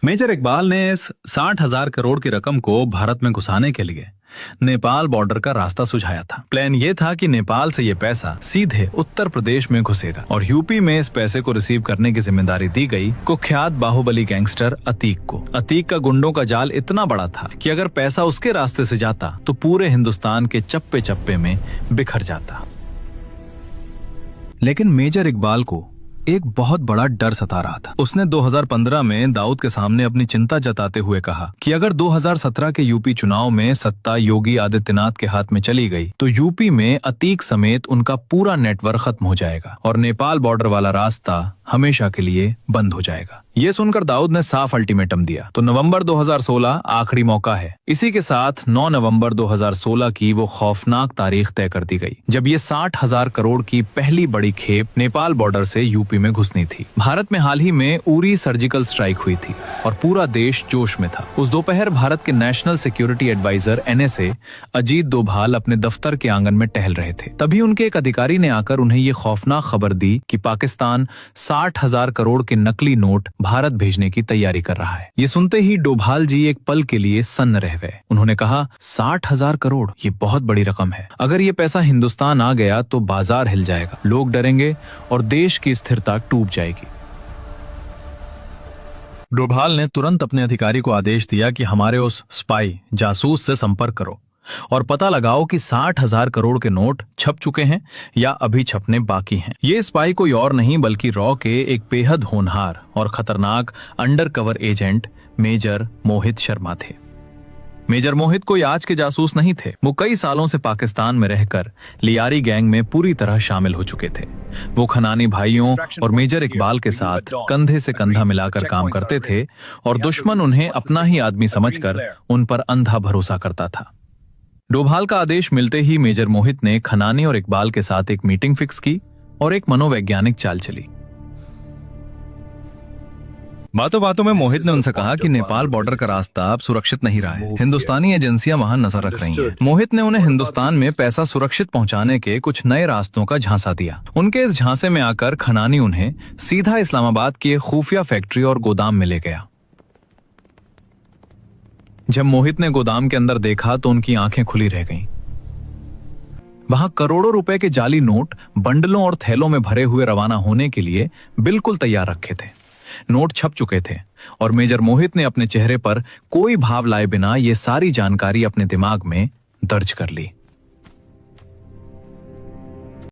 Major Iqbal ने इस 60,000 करोड़ की रकम को भारत में घुसाने के लिए नेपाल बॉर्डर का रास्ता सुझाया था। प्लान ये था कि नेपाल से ये पैसा सीधे उत्तर प्रदेश में घुसेगा और यूपी में इस पैसे को रिसीव करने की जिम्मेदारी दी गई कुख्यात बाहुबली गैंगस्टर अतीक को। अतीक का गुंडों का जाल इतना बड़ा था कि अगर पैसा उसके रास्ते से जाता तो पूरे हिंदुस्तान के चप्पे चप्पे में बिखर जाता। लेकिन मेजर इकबाल को एक बहुत बड़ा डर सता रहा था। उसने 2015 में दाऊद के सामने अपनी चिंता जताते हुए कहा कि अगर 2017 के यूपी चुनाव में सत्ता योगी आदित्यनाथ के हाथ में चली गई तो यूपी में अतीक समेत उनका पूरा नेटवर्क खत्म हो जाएगा और नेपाल बॉर्डर वाला रास्ता हमेशा के लिए बंद हो जाएगा। ये सुनकर दाऊद ने साफ अल्टीमेटम दिया। तो नवंबर 2016 आखिरी मौका है। इसी के साथ 9 नवंबर 2016 की वो खौफनाक तारीख तय कर दी गई जब ये 60,000 करोड़ की पहली बड़ी खेप नेपाल बॉर्डर से यूपी में घुसनी थी। भारत में हाल ही में उरी सर्जिकल स्ट्राइक हुई थी और पूरा देश जोश में था। उस दोपहर भारत के national security adviser NSA Ajit Doval अपने दफ्तर के आंगन में टहल रहे थे। तभी उनके एक अधिकारी ने आकर उन्हें ये खौफनाक खबर दी कि पाकिस्तान 60,000 करोड़ के नकली नोट भारत भेजने की तैयारी कर रहा है। ये सुनते ही डोभाल जी एक पल के लिए सन्न रह गए। उन्होंने कहा, 60,000 करोड़, ये बहुत बड़ी रकम है। अगर ये पैसा हिंदुस्तान आ गया तो बाजार हिल जाएगा, लोग डरेंगे और देश की स्थिरता टूट जाएगी। डोभाल ने तुरंत अपने अधिकारी को आदेश दिया कि हमारे उस स्पाई जासूस से संपर्क करो और पता लगाओ कि 60,000 करोड़ के नोट छप चुके हैं या अभी छपने बाकी हैं। ये स्पाई कोई और नहीं बल्कि रॉ के एक बेहद होनहार और खतरनाक undercover agent major Mohit Sharma थे। मेजर मोहित कोई आज के जासूस नहीं थे। वो कई सालों से पाकिस्तान में रहकर लियारी गैंग में पूरी तरह शामिल हो चुके थे। वो खनानी भाइयों और मेजर इकबाल के साथ कंधे से कंधा मिलाकर काम करते थे और दुश्मन उन्हें अपना ही आदमी समझकर उन पर अंधा भरोसा करता था। डोभाल का आदेश मिलते ही मेजर मोहित ने खनानी और इकबाल के साथ एक मीटिंग फिक्स की और एक मनोवैज्ञानिक चाल चली। बातों बातों में मोहित ने उनसे कहा कि नेपाल बॉर्डर का रास्ता अब सुरक्षित नहीं रहा है। हिंदुस्तानी एजेंसियां वहां नजर रख रही हैं। मोहित ने उन्हें हिंदुस्तान में पैसा सुरक्षित पहुंचाने के कुछ नए रास्तों का झांसा दिया। उनके इस झांसे में आकर खनानी उन्हें सीधा इस्लामाबाद की एक खुफिया फैक्ट्री और गोदाम में ले गया। जब मोहित ने गोदाम के अंदर देखा तो उनकी आंखें खुली रह गईं। वहां करोड़ों रुपए के जाली नोट बंडलों और थैलों में भरे हुए रवाना होने के लिए बिल्कुल तैयार रखे थे। नोट छप चुके थे और मेजर मोहित ने अपने चेहरे पर कोई भाव लाए बिना ये सारी जानकारी अपने दिमाग में दर्ज कर ली।